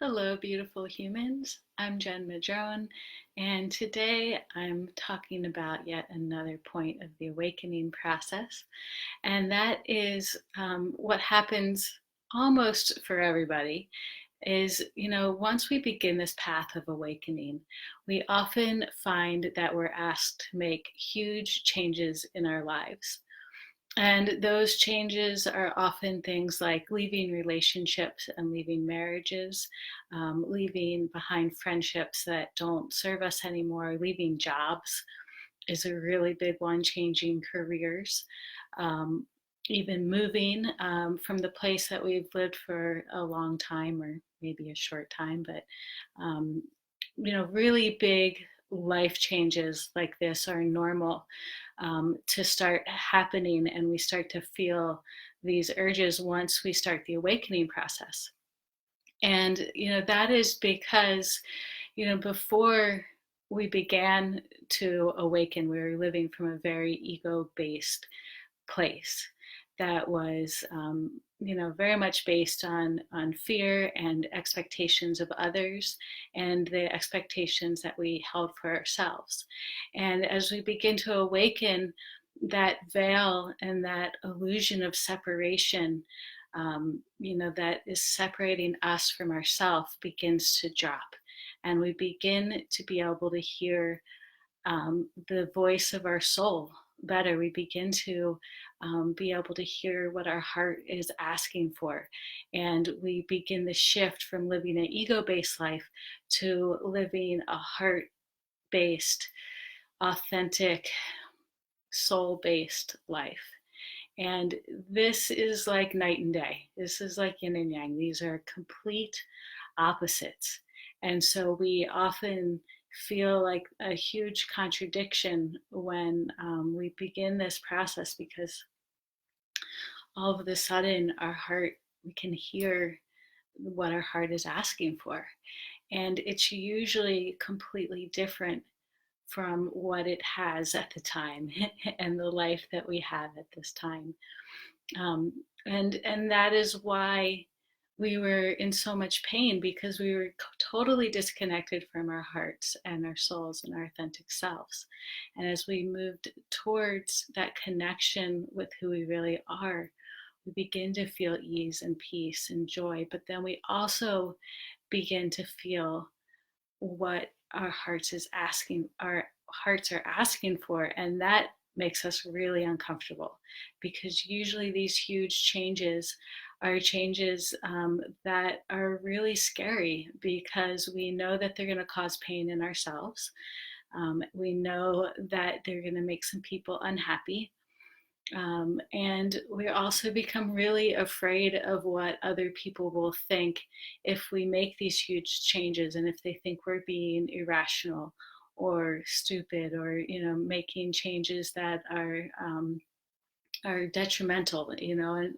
Hello, beautiful humans. I'm Jen Madrone, and today I'm talking about yet another point of the awakening process, and that is what happens almost for everybody. Once we begin this path of awakening, we often find that we're asked to make huge changes in our lives. And those changes are often things like leaving relationships and leaving marriages, leaving behind friendships that don't serve us anymore, leaving jobs is a really big one, changing careers, um, even moving from the place that we've lived for a long time or maybe a short time, but um, really big life changes like this are normal to start happening, and we start to feel these urges once we start the awakening process. And that is because before we began to awaken, we were living from a very ego based place that was very much based on fear and expectations of others and the expectations that we held for ourselves. And as we begin to awaken, that veil and that illusion of separation, that is separating us from ourself, begins to drop, and we begin to be able to hear the voice of our soul better. We begin to be able to hear what our heart is asking for. And we begin the shift from living an ego based life to living a heart based, authentic, soul based life. And this is like night and day. This is like yin and yang. These are complete opposites. And so we often feel like a huge contradiction when we begin this process, because all of a sudden our heart, we can hear what our heart is asking for. And it's usually completely different from what it has at the time and the life that we have at this time. Um, and that is why we were in so much pain, because we were totally disconnected from our hearts and our souls and our authentic selves. And as we moved towards that connection with who we really are, we begin to feel ease and peace and joy. But then we also begin to feel what our hearts are asking for, and that makes us really uncomfortable, because usually these huge changes are changes that are really scary, because we know that they're going to cause pain in ourselves. We know that they're going to make some people unhappy, and we also become really afraid of what other people will think if we make these huge changes, and if they think we're being irrational or stupid, or making changes that are detrimental.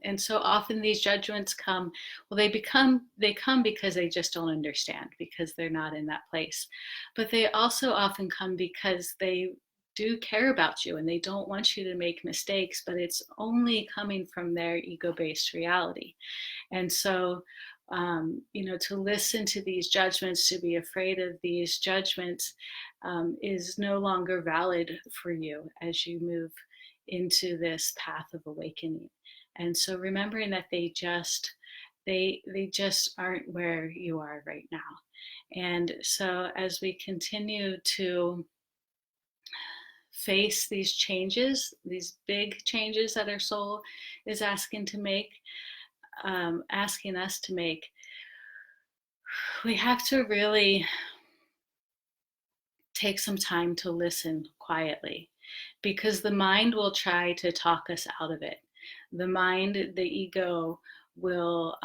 And so often these judgments come, well, they come because they just don't understand, because they're not in that place. But they also often come because they do care about you and they don't want you to make mistakes, but it's only coming from their ego-based reality. And so to listen to these judgments, to be afraid of these judgments, is no longer valid for you as you move into this path of awakening. And so remembering that they just aren't where you are right now. And so as we continue to face these changes, these big changes that our soul is asking us to make, we have to really take some time to listen quietly, because the mind will try to talk us out of it. The mind, the ego, will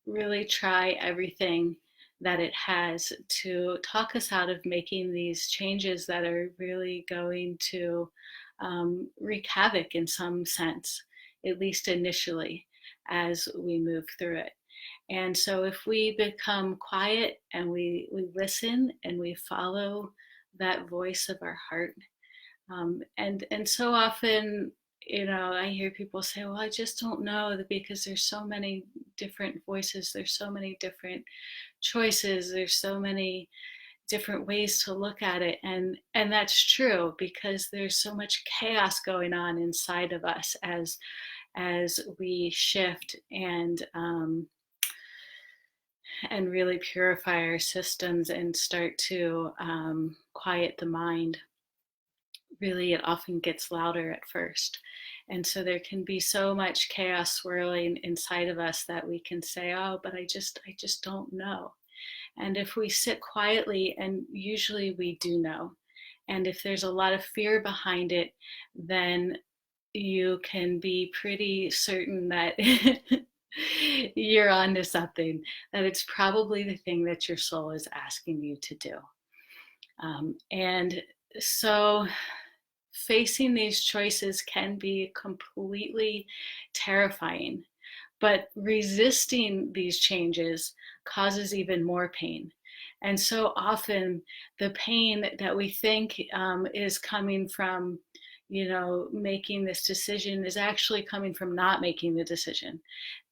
really try everything that it has to talk us out of making these changes that are really going to wreak havoc in some sense, at least initially, as we move through it. And so if we become quiet and we listen and we follow that voice of our heart, and so often I hear people say, well, I just don't know, because there's so many different voices, there's so many different choices, there's so many different ways to look at it. And that's true, because there's so much chaos going on inside of us as we shift and really purify our systems and start to quiet the mind. Really, it often gets louder at first. And so there can be so much chaos swirling inside of us that we can say, oh, but I just don't know. And if we sit quietly, and usually we do know, and if there's a lot of fear behind it, then you can be pretty certain that you're onto something, that it's probably the thing that your soul is asking you to do. And so facing these choices can be completely terrifying, but resisting these changes causes even more pain. And so often the pain that we think is coming from, making this decision, is actually coming from not making the decision.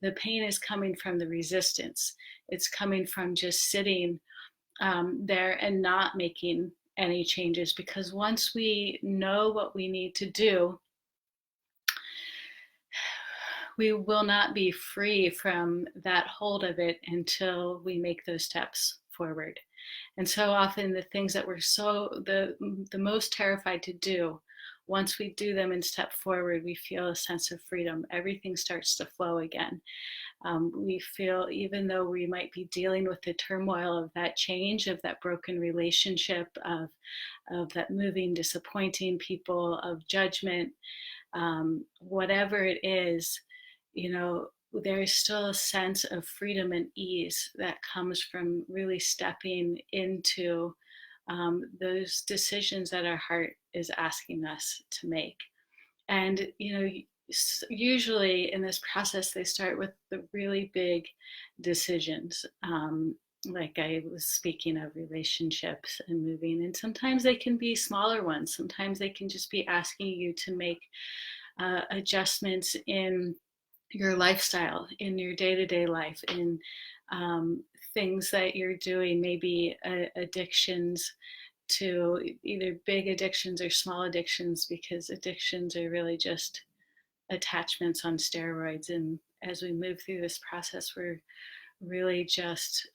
The pain is coming from the resistance. It's coming from just sitting there and not making any changes, because once we know what we need to do, we will not be free from that hold of it until we make those steps forward. And so often the things that we're the most terrified to do, once we do them and step forward, we feel a sense of freedom. Everything starts to flow again. We feel, even though we might be dealing with the turmoil of that change, of that broken relationship, of that moving, disappointing people, of judgment, whatever it is, there is still a sense of freedom and ease that comes from really stepping into those decisions that our heart is asking us to make. And, usually in this process, they start with the really big decisions. Like I was speaking of, relationships and moving. And sometimes they can be smaller ones. Sometimes they can just be asking you to make adjustments in your lifestyle, in your day-to-day life, in things that you're doing, maybe addictions, to either big addictions or small addictions, because addictions are really just attachments on steroids. And as we move through this process, we're really just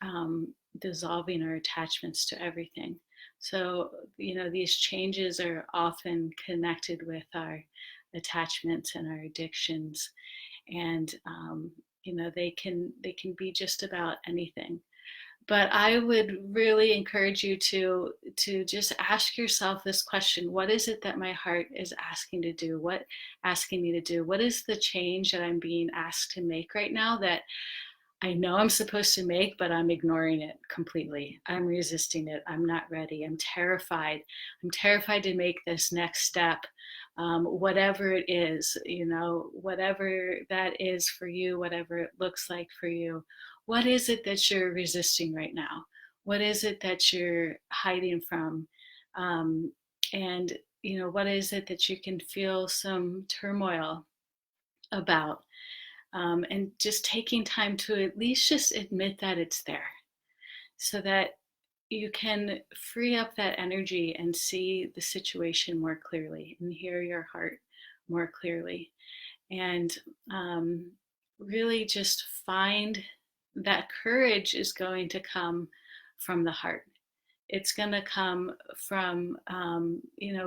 dissolving our attachments to everything. So, these changes are often connected with our attachments and our addictions. And, they can be just about anything. But I would really encourage you to just ask yourself this question: what is it that my heart is asking to do? Asking me to do? What is the change that I'm being asked to make right now, that I know I'm supposed to make, but I'm ignoring it completely? I'm resisting it. I'm not ready. I'm terrified. I'm terrified to make this next step. Whatever it is, whatever that is for you, whatever it looks like for you, what is it that you're resisting right now? What is it that you're hiding from? Um, and, what is it that you can feel some turmoil about? And just taking time to at least just admit that it's there, so that you can free up that energy and see the situation more clearly and hear your heart more clearly. And really just find that courage is going to come from the heart. It's going to come from,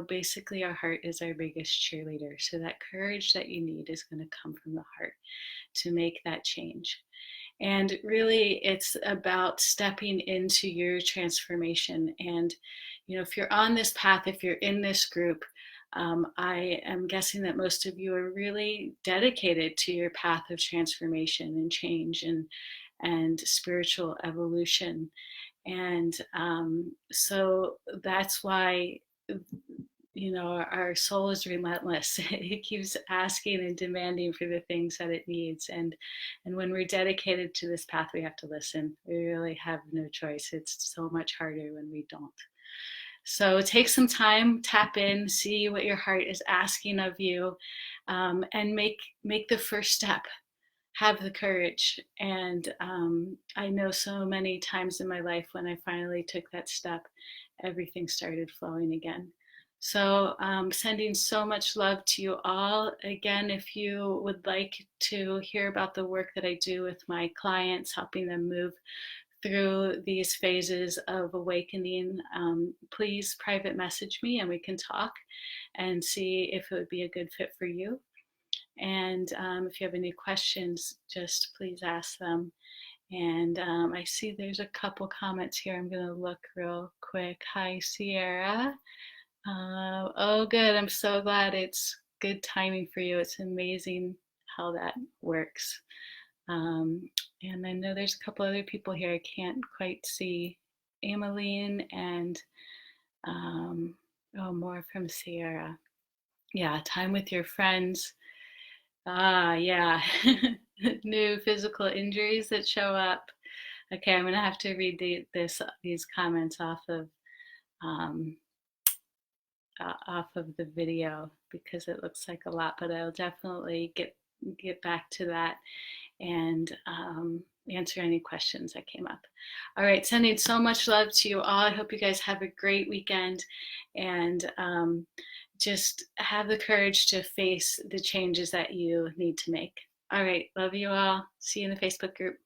basically our heart is our biggest cheerleader. So that courage that you need is going to come from the heart to make that change. And really, it's about stepping into your transformation. And, if you're on this path, if you're in this group, I am guessing that most of you are really dedicated to your path of transformation and change and spiritual evolution. And so that's why, our soul is relentless. It keeps asking and demanding for the things that it needs. And when we're dedicated to this path, we have to listen. We really have no choice. It's so much harder when we don't. So take some time, tap in, see what your heart is asking of you, and make the first step. Have the courage. And I know so many times in my life when I finally took that step, everything started flowing again. So, sending so much love to you all. Again, if you would like to hear about the work that I do with my clients, helping them move through these phases of awakening, please private message me and we can talk and see if it would be a good fit for you. And if you have any questions, just please ask them. And I see there's a couple comments here. I'm going to look real quick. Hi, Sierra. Oh, good. I'm so glad it's good timing for you. It's amazing how that works. Um, and I know there's a couple other people here I can't quite see. Emmeline and oh, more from Sierra. Yeah, time with your friends. Ah, yeah. New physical injuries that show up. Okay, I'm gonna have to read these comments um, off of the video because it looks like a lot, but I'll definitely get back to that and answer any questions that came up. All right, sending so much love to you all. I hope you guys have a great weekend and just have the courage to face the changes that you need to make. All right, love you all. See you in the Facebook group.